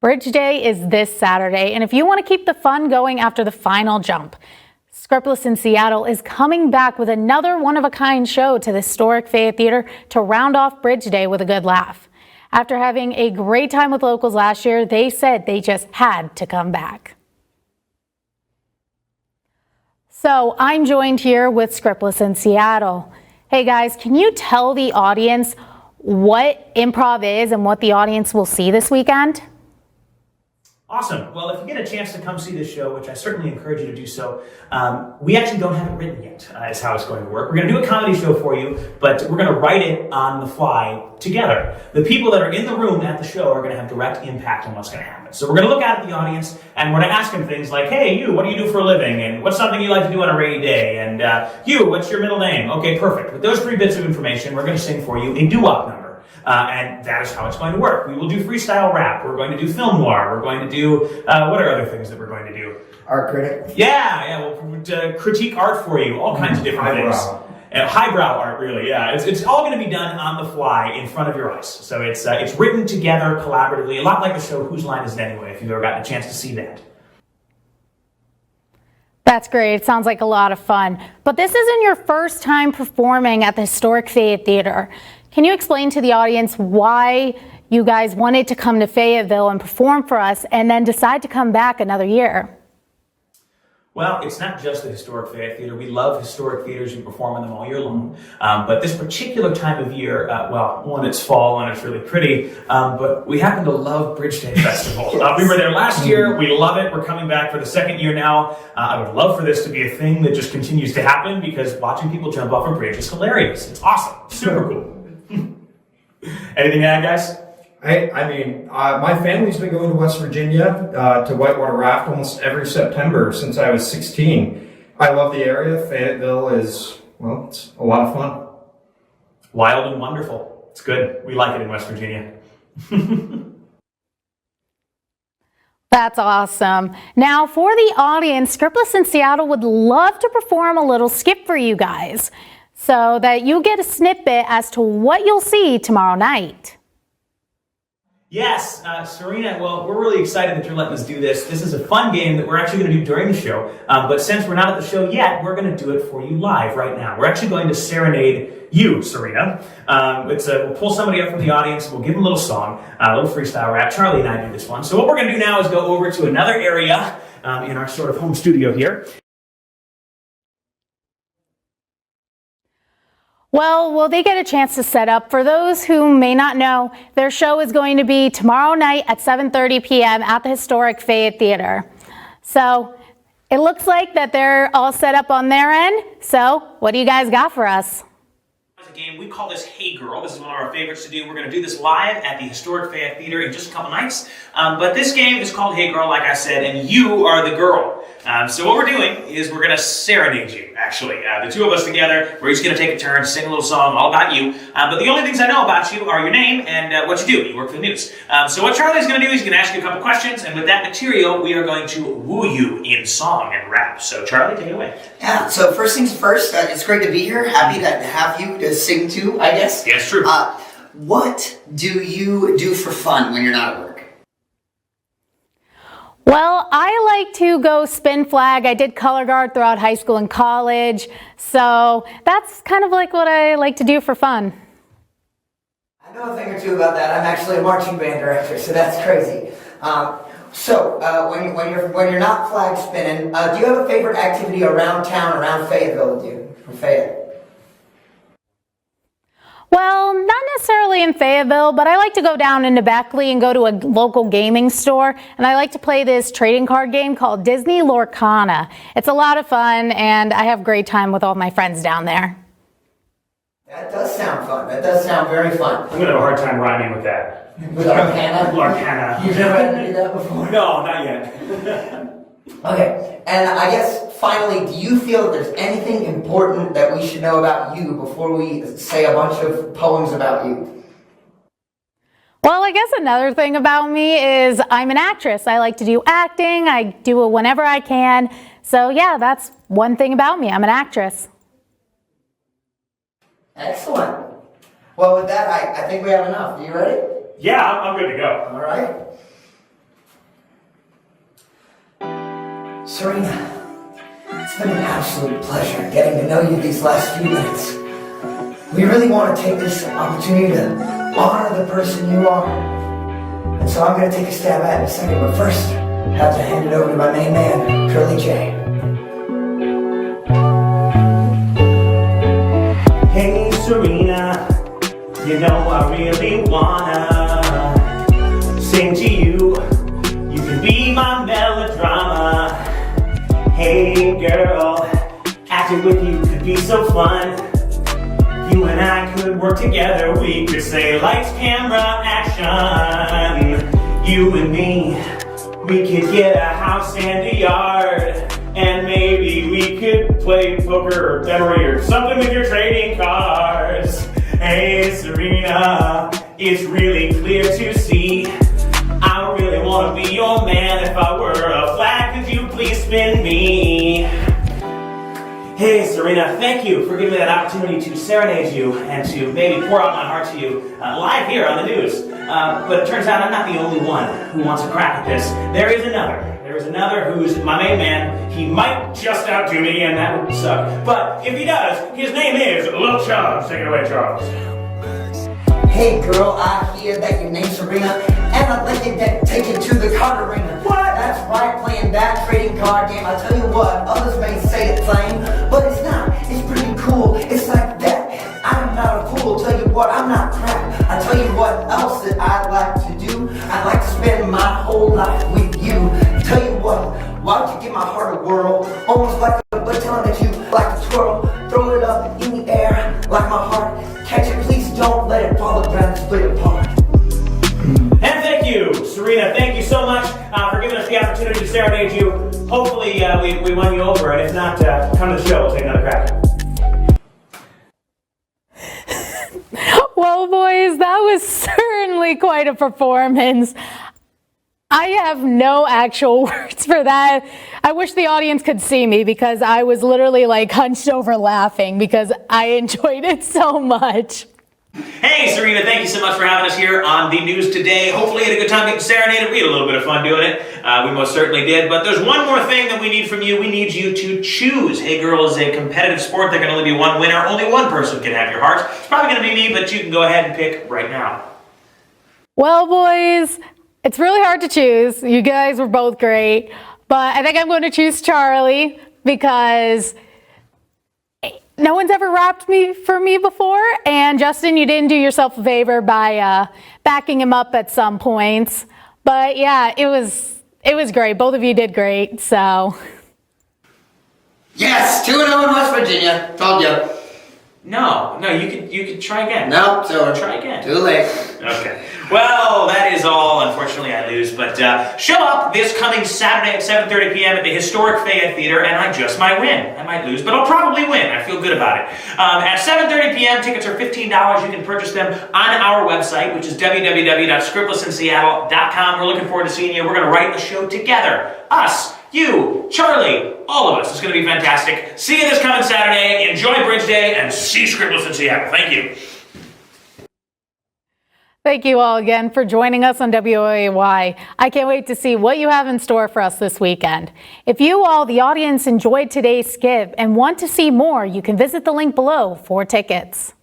Bridge Day is this Saturday, and if you want to keep the fun going after the final jump, Scriptless in Seattle is coming back with another one-of-a-kind show to the Historic Fayette Theatre to round off Bridge Day with a good laugh. After having a great time with locals last year, they said they just had to come back. So I'm joined here with Scriptless in Seattle. Hey guys, can you tell the audience what improv is and what the audience will see this weekend? Awesome. Well, if you get a chance to come see this show, which I certainly encourage you to do so, we actually don't have it written yet, is how it's going to work. We're going to do a comedy show for you, but we're going to write it on the fly together. The people that are in the room at the show are going to have direct impact on what's going to happen. So we're going to look out at the audience, and we're going to ask them things like, hey, you, what do you do for a living? And what's something you like to do on a rainy day? And you, what's your middle name? Okay, perfect. With those 3 bits of information, we're going to sing for you a doo-wop number. And that is how it's going to work. We will do freestyle rap. We're going to do film noir. We're going to do, what are other things that we're going to do? Art critic. Yeah, we'll critique art for you. All kinds of different things. Highbrow art, really, yeah. It's all going to be done on the fly in front of your eyes. So it's written together collaboratively, a lot like the show Whose Line Is It Anyway, if you've ever gotten a chance to see that. That's great. It sounds like a lot of fun. But this isn't your first time performing at the Historic Fayette Theatre. Can you explain to the audience why you guys wanted to come to Fayetteville and perform for us and then decide to come back another year? Well, it's not just the Historic Fayette Theatre. We love historic theaters. We perform in them all year long. But this particular time of year, well, one, it's fall and it's really pretty, but we happen to love Bridge Day Festival. We were there last year. We love it. We're coming back for the 2nd year now. I would love for this to be a thing that just continues to happen because watching people jump off a bridge is hilarious. It's awesome. Super cool. Anything to add, guys? I mean, my family's been going to West Virginia to whitewater raft almost every September since I was 16. I love the area. Fayetteville is, well, it's a lot of fun. Wild and wonderful. It's good. We like it in West Virginia. That's awesome. Now, for the audience, Scriptless in Seattle would love to perform a little skit for you guys so that you get a snippet as to what you'll see tomorrow night. Yes, Serena, well, we're really excited that you're letting us do this. This is a fun game that we're actually going to do during the show, but since we're not at the show yet, we're going to do it for you live right now. We're actually going to serenade you, Serena. We'll pull somebody up from the audience, we'll give them a little song, a little freestyle rap. Charlie and I do this one. So what we're going to do now is go over to another area in our sort of home studio here. Well, will they get a chance to set up? For those who may not know, their show is going to be tomorrow night at 7:30 p.m. at the Historic Fayette Theatre. So it looks like that they're all set up on their end. So what do you guys got for us? A game. We call this Hey Girl. This is one of our favorites to do. We're going to do this live at the Historic Fayette Theatre in just a couple nights. But this game is called Hey Girl, like I said, and you are the girl. So what we're doing is we're going to serenade you, actually. The 2 of us together, we're each going to take a turn, sing a little song all about you. But the only things I know about you are your name and what you do. You work for the news. So what Charlie's going to do is he's going to ask you a couple questions, and with that material, we are going to woo you in song and rap. So Charlie, take it away. Yeah, so first things first, it's great to be here. Happy to have you to sing to, I guess. Yeah, it's true. What do you do for fun when you're not at work? Well, I like to go spin flag. I did color guard throughout high school and college. So that's kind of like what I like to do for fun. I know a thing or two about that. I'm actually a marching band director, so that's crazy. When you're not flag spinning, do you have a favorite activity around town, around Fayetteville to do for Fayette? Well, not necessarily in Fayetteville, but I like to go down into Beckley and go to a local gaming store, and I like to play this trading card game called Disney Lorcana. It's a lot of fun, and I have a great time with all my friends down there. That does sound fun. That does sound very fun. I'm going to have a hard time rhyming with that. With Lorcana? Lorcana. You've never had to do that before? No, not yet. Okay, and I guess finally, do you feel that there's anything important that we should know about you before we say a bunch of poems about you? Well, I guess another thing about me is I'm an actress. I like to do acting. I do it whenever I can. So yeah, that's one thing about me. I'm an actress. Excellent. Well, with that, I think we have enough. Are you ready? Yeah, I'm good to go. All right. Serena, it's been an absolute pleasure getting to know you these last few minutes. We really want to take this opportunity to honor the person you are. And so I'm going to take a stab at it in a second, but first, I have to hand it over to my main man, Curly J. Hey Serena, you know I really wanna sing to you. You can be my melodrama. Hey girl, acting with you could be so fun. You and I could work together. We could say lights, camera, action. You and me, we could get a house and a yard. And maybe we could play poker or memory or something with your trading cards. Hey Serena, it's really clear to see I really want to be your man. If I were a flag, could you please spin me? Hey Serena, thank you for giving me that opportunity to serenade you and to maybe pour out my heart to you live here on the news. But it turns out I'm not the only one who wants a crack at this. There is another who's my main man. He might just outdo me, and that would suck. But if he does, his name is Lil Charles. Take it away, Charles. Hey girl, I hear that your name's Serena, and I'd like to take you to the card arena. What? That's right, playing that trading card game. I tell you what, others may say it's lame, but it's not. It's pretty cool. It's like that. I'm not a fool. Tell you what, I'm not crap. I tell you what else that I'd like to do. I'd like to spend my whole life with you. Tell you what, why don't you give my heart a whirl? Almost like a baton that you like to twirl. Throw it up in the air like my heart. Catch it, please don't let it fall down and split apart. And thank you, Serena. Thank you so much for giving us the opportunity to serenade you. Hopefully we won you over, and if not, come to the show. We'll take another crack. Well, boys, that was certainly quite a performance. I have no actual words for that. I wish the audience could see me because I was literally like hunched over laughing because I enjoyed it so much. Hey, Serena, thank you so much for having us here on the news today. Hopefully you had a good time getting serenaded. We had a little bit of fun doing it. We most certainly did. But there's one more thing that we need from you. We need you to choose. Hey Girl is a competitive sport. There can only be one winner. Only one person can have your heart. It's probably going to be me, but you can go ahead and pick right now. Well, boys, it's really hard to choose. You guys were both great. But I think I'm going to choose Charlie because no one's ever rapped for me before, and Justin, you didn't do yourself a favor by backing him up at some points. But yeah, it was great. Both of you did great. So Yes, 2-0 in West Virginia. Told you. No, you could try again. Nope, so Try again. too late. Okay. Well, that is all. Unfortunately, I lose. But show up this coming Saturday at 7:30 p.m. at the Historic Fayette Theatre, and I just might win. I might lose, but I'll probably win. I feel good about it. At 7:30 p.m., tickets are $15. You can purchase them on our website, which is www.scriptlessinseattle.com. We're looking forward to seeing you. We're going to write the show together. Us, you, Charlie, all of us. It's going to be fantastic. See you this coming Saturday. Enjoy Bridge Day, and see Scriptless in Seattle. Thank you. thank you all again for joining us on WOAY. I can't wait to see what you have in store for us this weekend. If you all, the audience, enjoyed today's skit and want to see more, you can visit the link below for tickets.